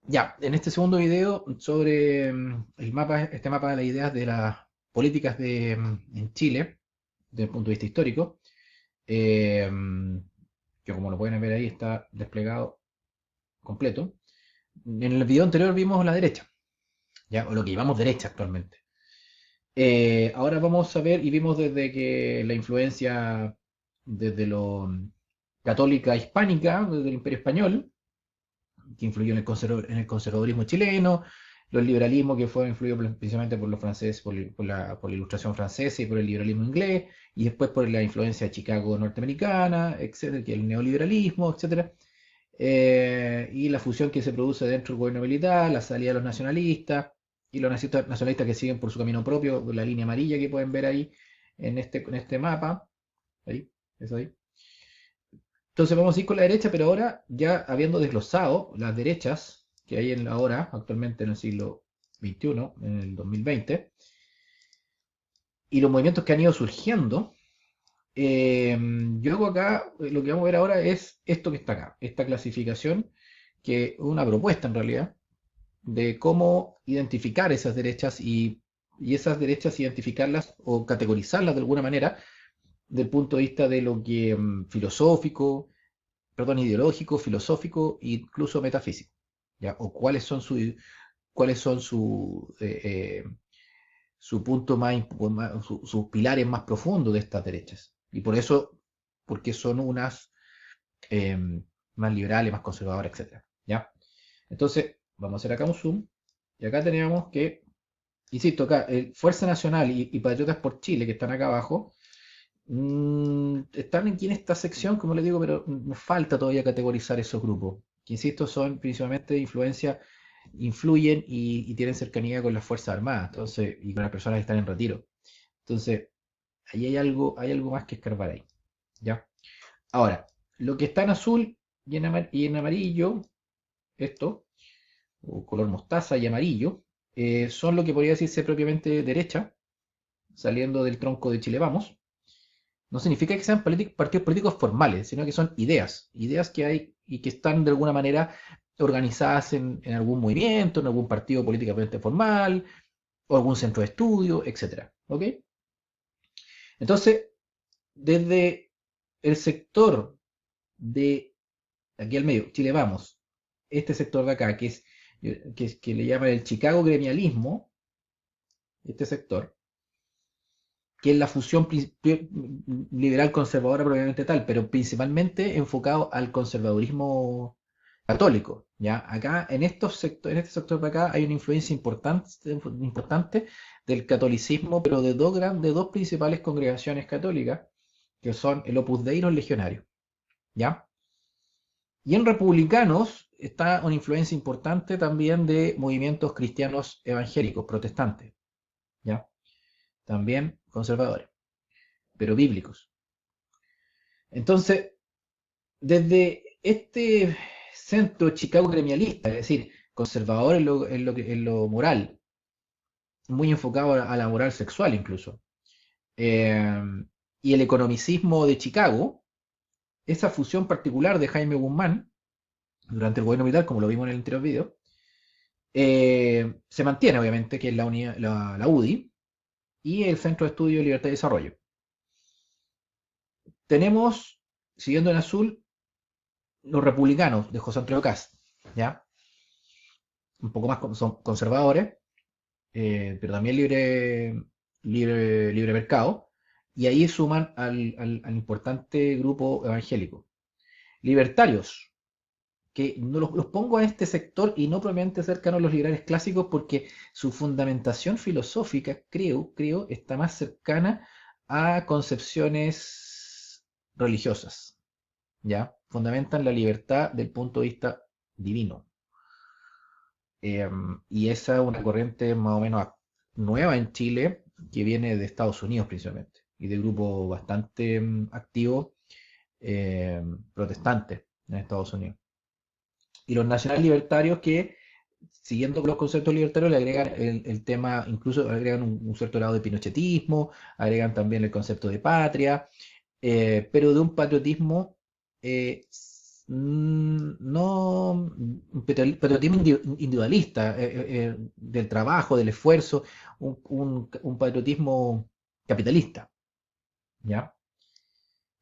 Ya, en este segundo video sobre el mapa, este mapa de las ideas de las políticas en Chile, desde el punto de vista histórico, eh, mm, que como lo pueden ver ahí está desplegado completo. En el video anterior vimos la derecha, ya, o lo que llamamos derecha actualmente. Ahora vamos a ver y vimos desde que la influencia desde lo católica hispánica, desde el Imperio Español, que influyó en el conservadurismo chileno, los liberalismos que fue influido principalmente por los franceses, por la ilustración francesa y por el liberalismo inglés, y después por la influencia de Chicago norteamericana, etcétera, que el neoliberalismo, etcétera, y la fusión que se produce dentro del gobierno militar, la salida de los nacionalistas, y los nacionalistas que siguen por su camino propio, la línea amarilla que pueden ver ahí en este mapa, ahí, eso ahí. Entonces vamos a ir con la derecha, pero ahora ya habiendo desglosado las derechas que hay ahora, actualmente en el siglo XXI, en el 2020, y los movimientos que han ido surgiendo, yo hago acá, lo que vamos a ver ahora es esto que está acá, esta clasificación, que es una propuesta en realidad, de cómo identificar esas derechas y esas derechas identificarlas o categorizarlas de alguna manera, del punto de vista de lo que filosófico, perdón, ideológico, filosófico e incluso metafísico, ¿ya? O cuáles son su punto sus pilares más profundos de estas derechas. Y por eso, porque son unas eh, más liberales, más conservadoras, etcétera, ¿ya? Entonces, vamos a hacer acá un zoom, y acá tenemos que, insisto, acá, Fuerza Nacional y Patriotas por Chile, que están acá abajo, están aquí en esta sección, como les digo, pero nos falta todavía categorizar esos grupos, que insisto, son principalmente de influencia, influyen y tienen cercanía con las Fuerzas Armadas, entonces, y con las personas que están en retiro. Entonces, ahí hay algo más que escarbar ahí. ¿Ya? Ahora, lo que está en azul y en amarillo, esto, o color mostaza y amarillo, son lo que podría decirse propiamente derecha, saliendo del tronco de Chile Vamos. No significa que sean partidos políticos formales, sino que son ideas que hay y que están de alguna manera organizadas en algún movimiento, en algún partido políticamente formal, o algún centro de estudio, etcétera. ¿Ok? Entonces, desde el sector de aquí al medio, Chile Vamos, este sector de acá, que le llaman el Chicago gremialismo, este sector, que es la fusión liberal conservadora probablemente tal, pero principalmente enfocado al conservadurismo católico. ¿Ya? Acá, en este sector de acá, hay una influencia importante del catolicismo, pero de dos principales congregaciones católicas, que son el Opus Dei y los legionarios. ¿Ya? Y en republicanos está una influencia importante también de movimientos cristianos evangélicos, protestantes, ¿ya? También conservadores, pero bíblicos. Entonces, desde este centro Chicago gremialista, es decir, conservador en lo moral, muy enfocado a la moral sexual incluso, eh, y el economicismo de Chicago, esa fusión particular de Jaime Guzmán durante el gobierno militar, como lo vimos en el anterior video, se mantiene obviamente, que es la UDI, y el Centro de Estudio de Libertad y Desarrollo. Tenemos, siguiendo en azul, los republicanos de José Antonio Cast, ¿ya? Un poco más son conservadores, pero también libre mercado, y ahí suman al importante grupo evangélico. Libertarios, que no los pongo a este sector y no probablemente cercano a los liberales clásicos porque su fundamentación filosófica, creo, está más cercana a concepciones religiosas, ¿ya? Fundamentan la libertad del punto de vista divino. Y esa es una corriente más o menos nueva en Chile, que viene de Estados Unidos principalmente, y de grupos bastante activos protestantes en Estados Unidos. Y los nacionales libertarios que, siguiendo los conceptos libertarios, le agregan el tema, incluso agregan un cierto grado de pinochetismo, agregan también el concepto de patria, pero de un patriotismo eh, no un patriotismo individualista, del trabajo, del esfuerzo, un patriotismo capitalista, ¿ya?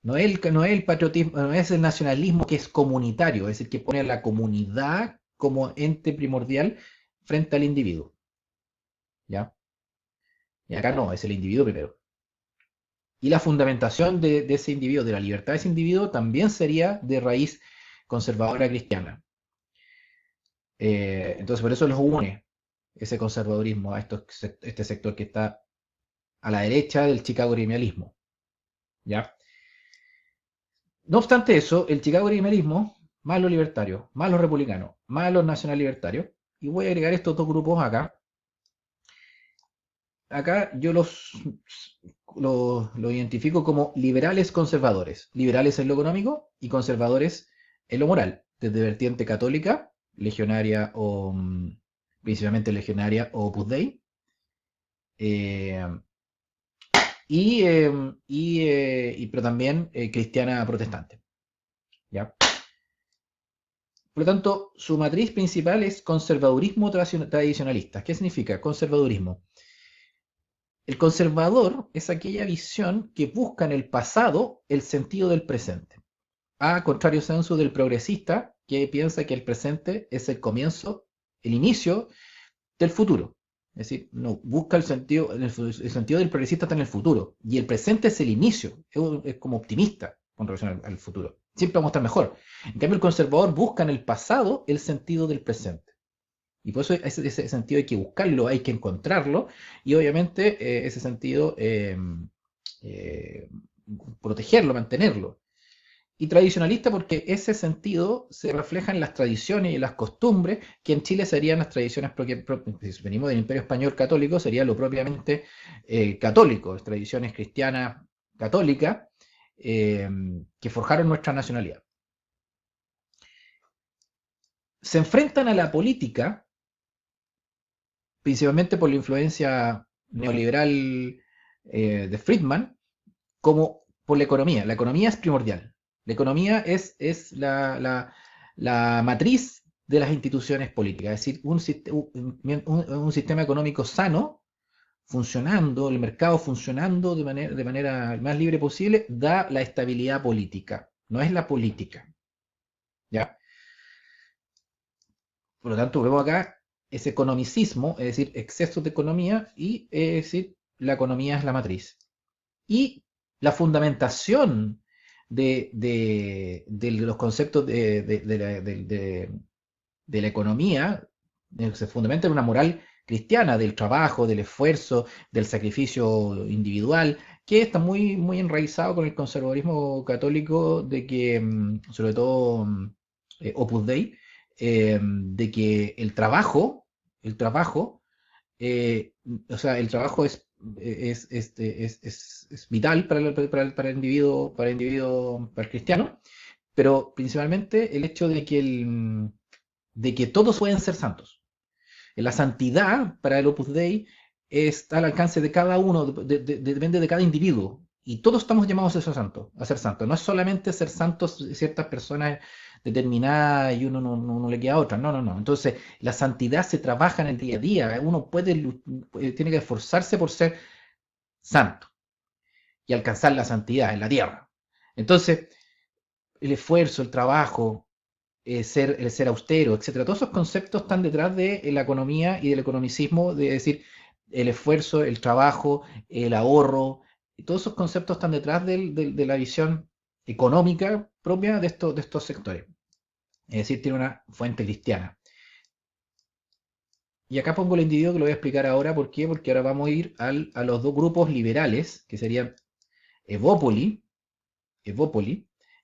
No es el patriotismo, no es el nacionalismo que es comunitario, es decir, que pone a la comunidad como ente primordial frente al individuo, ¿ya? Y acá no, es el individuo primero. Y la fundamentación de ese individuo, de la libertad de ese individuo, también sería de raíz conservadora cristiana. Entonces, por eso los une ese conservadurismo a este sector que está a la derecha del Chicago gremialismo, ¿ya? No obstante eso, el Chicago gremialismo, más los libertarios, más los republicanos, más los nacional libertarios, y voy a agregar estos dos grupos acá. Acá yo los identifico como liberales conservadores. Liberales en lo económico y conservadores en lo moral, desde vertiente católica, legionaria o principalmente legionaria o Opus Dei, eh, pero también cristiana protestante. ¿Ya? Por lo tanto, su matriz principal es conservadurismo tradicionalista. ¿Qué significa conservadurismo? El conservador es aquella visión que busca en el pasado el sentido del presente. A contrario sensu del progresista, que piensa que el presente es el comienzo, el inicio del futuro. Es decir, no busca el sentido del progresista está en el futuro. Y el presente es el inicio. Es como optimista con relación al futuro. Siempre vamos a estar mejor. En cambio, el conservador busca en el pasado el sentido del presente. Y por eso ese sentido hay que buscarlo, hay que encontrarlo. Y obviamente ese sentido eh, protegerlo, mantenerlo. Y tradicionalista porque ese sentido se refleja en las tradiciones y en las costumbres que en Chile serían las tradiciones, porque si venimos del Imperio Español católico, sería lo propiamente católico, tradiciones cristianas católicas eh, que forjaron nuestra nacionalidad. Se enfrentan a la política, principalmente por la influencia neoliberal de Friedman, como por la economía. La economía es primordial. La economía es la matriz de las instituciones políticas, es decir, un sistema económico sano, funcionando, el mercado funcionando de manera más libre posible, da la estabilidad política, no es la política. ¿Ya? Por lo tanto, vemos acá ese economicismo, es decir, exceso de economía, y es decir, la economía es la matriz. Y la fundamentación de los conceptos de la economía se fundamenta en una moral cristiana del trabajo, del esfuerzo, del sacrificio individual, que está muy, muy enraizado con el conservadurismo católico de que, sobre todo Opus Dei, de que el trabajo o sea, el trabajo es vital para el cristiano, pero principalmente el hecho de que todos pueden ser santos. La santidad para el Opus Dei está al alcance de cada uno, depende de cada individuo. Y todos estamos llamados a ser santos. No es solamente ser santos ciertas personas determinadas y uno no le queda a otra. No, no, no. Entonces, la santidad se trabaja en el día a día. Uno tiene que esforzarse por ser santo y alcanzar la santidad en la tierra. Entonces, el esfuerzo, el trabajo, el ser austero, etcétera. Todos esos conceptos están detrás de la economía y del economicismo, de decir, el esfuerzo, el trabajo, el ahorro, y todos esos conceptos están detrás de la visión económica propia de estos sectores. Es decir, tiene una fuente cristiana. Y acá pongo el individuo que lo voy a explicar ahora. ¿Por qué? Porque ahora vamos a ir a los dos grupos liberales, que serían Evópoli,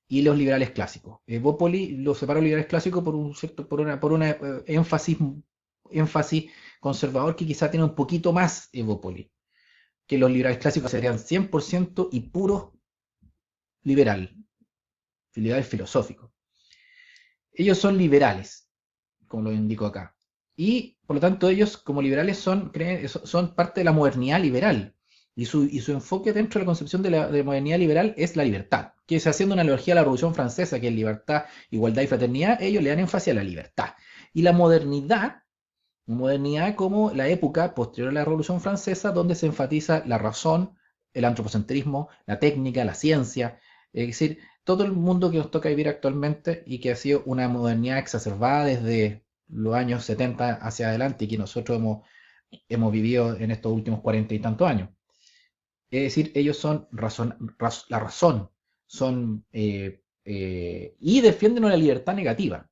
y los liberales clásicos. Evópoli los separo liberales clásicos por una énfasis conservador que quizá tiene un poquito más Evópoli, que los liberales clásicos serían 100% y puro liberal filosófico. Ellos son liberales, como lo indico acá. Y por lo tanto ellos como liberales son parte de la modernidad liberal. Y su enfoque dentro de la concepción de la modernidad liberal es la libertad, que es haciendo una analogía a la Revolución Francesa, que es libertad, igualdad y fraternidad, ellos le dan énfasis a la libertad. Y la modernidad como la época posterior a la Revolución Francesa, donde se enfatiza la razón, el antropocentrismo, la técnica, la ciencia, es decir, todo el mundo que nos toca vivir actualmente y que ha sido una modernidad exacerbada desde los años 70 hacia adelante y que nosotros hemos vivido en estos últimos 40 y tantos años. Es decir, ellos son la razón, son y defienden una libertad negativa.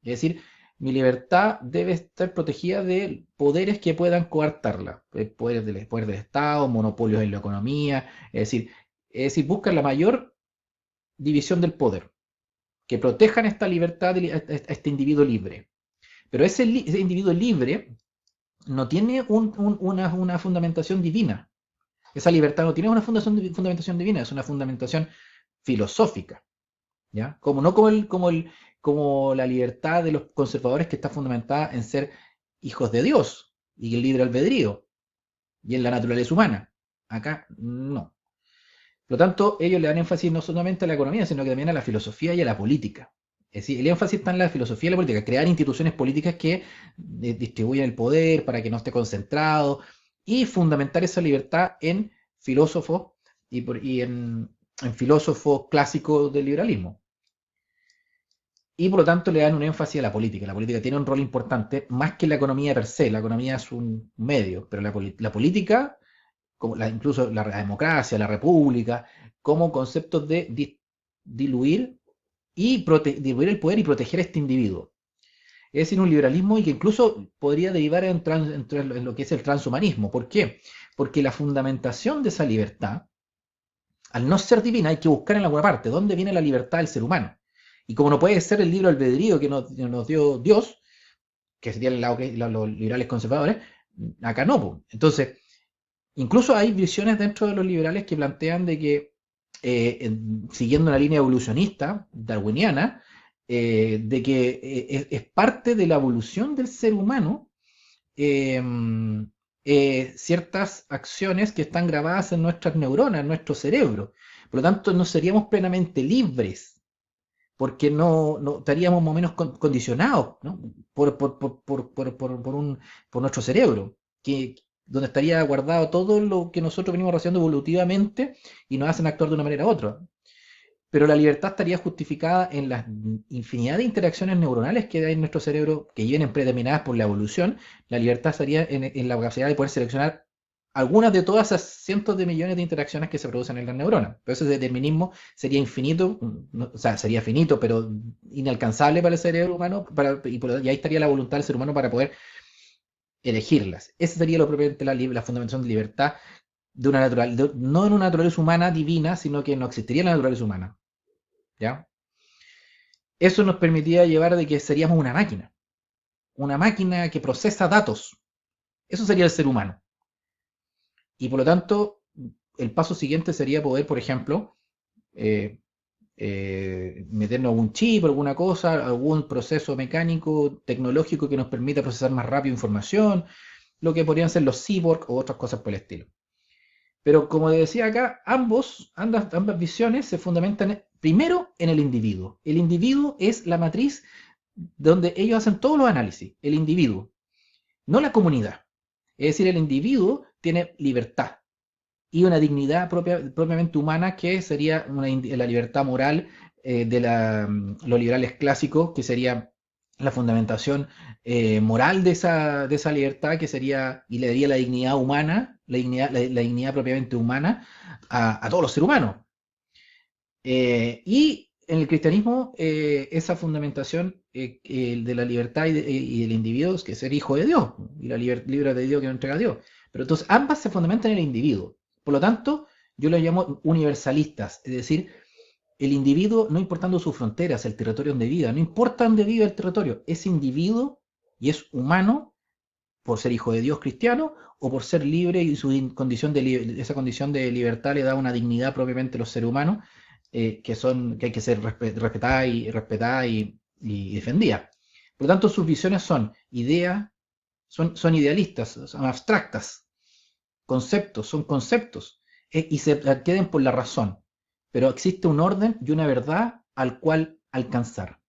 Es decir, mi libertad debe estar protegida de poderes que puedan coartarla. Poder del Estado, monopolios en la economía. Es decir, buscan la mayor división del poder, que protejan esta libertad a este individuo libre. Pero ese individuo libre no tiene una fundamentación divina. Esa libertad no tiene una fundamentación divina, es una fundamentación filosófica, ¿ya? No como la libertad de los conservadores, que está fundamentada en ser hijos de Dios y el libre albedrío y en la naturaleza humana. Acá no. Por lo tanto, ellos le dan énfasis no solamente a la economía, sino que también a la filosofía y a la política. Es decir, el énfasis está en la filosofía y la política, crear instituciones políticas que distribuyan el poder para que no esté concentrado y fundamentar esa libertad en filósofos y en filósofos clásicos del liberalismo. Y por lo tanto le dan un énfasis a la política. La política tiene un rol importante, más que la economía per se. La economía es un medio, pero la política, incluso la democracia, la república, como conceptos de diluir diluir el poder y proteger a este individuo. Es decir, un liberalismo y que incluso podría derivar en lo que es el transhumanismo. ¿Por qué? Porque la fundamentación de esa libertad, al no ser divina, hay que buscar en alguna parte dónde viene la libertad del ser humano. Y como no puede ser el libre albedrío que nos dio Dios, que sería el lado que los liberales conservadores, acá no. Entonces, incluso hay visiones dentro de los liberales que plantean de que, siguiendo una línea evolucionista, darwiniana, de que es parte de la evolución del ser humano eh, ciertas acciones que están grabadas en nuestras neuronas, en nuestro cerebro. Por lo tanto, no seríamos plenamente libres, porque no estaríamos más o menos condicionados, ¿no? por nuestro cerebro, donde estaría guardado todo lo que nosotros venimos haciendo evolutivamente y nos hacen actuar de una manera u otra. Pero la libertad estaría justificada en la infinidad de interacciones neuronales que hay en nuestro cerebro, que vienen predeterminadas por la evolución. La libertad estaría en la capacidad de poder seleccionar algunas de todas esas cientos de millones de interacciones que se producen en las neuronas. Pero ese determinismo sería infinito, o sea, sería finito, pero inalcanzable para el cerebro humano, y ahí estaría la voluntad del ser humano para poder elegirlas. Esa sería lo propiamente la fundamentación de libertad no en una naturaleza humana divina, sino que no existiría la naturaleza humana. ¿Ya? Eso nos permitiría llevar de que seríamos una máquina que procesa datos. Eso sería el ser humano. Y por lo tanto, el paso siguiente sería poder, por ejemplo, eh, meternos algún chip, alguna cosa, algún proceso mecánico, tecnológico que nos permita procesar más rápido información, lo que podrían ser los cyborg o otras cosas por el estilo. Pero como decía acá, ambas visiones se fundamentan primero en el individuo. El individuo es la matriz donde ellos hacen todos los análisis. El individuo, no la comunidad. Es decir, el individuo tiene libertad y una dignidad propiamente humana, que sería la libertad moral los liberales clásicos, que sería la fundamentación moral de esa libertad, que sería, y le daría la dignidad humana, la dignidad propiamente humana a todos los seres humanos. Y en el cristianismo, esa fundamentación de la libertad y del individuo, es que ser hijo de Dios, y la libre de Dios que nos entrega a Dios. Pero entonces ambas se fundamentan en el individuo. Por lo tanto, yo los llamo universalistas, es decir, el individuo, no importando sus fronteras, el territorio donde viva, no importa dónde vive el territorio, es individuo y es humano por ser hijo de Dios cristiano o por ser libre, y esa condición de libertad le da una dignidad propiamente a los seres humanos, que hay que ser respetada y defendida. Por lo tanto, sus visiones son ideas, son idealistas, son abstractas. conceptos, son conceptos, y se adquieren por la razón, pero existe un orden y una verdad al cual alcanzar.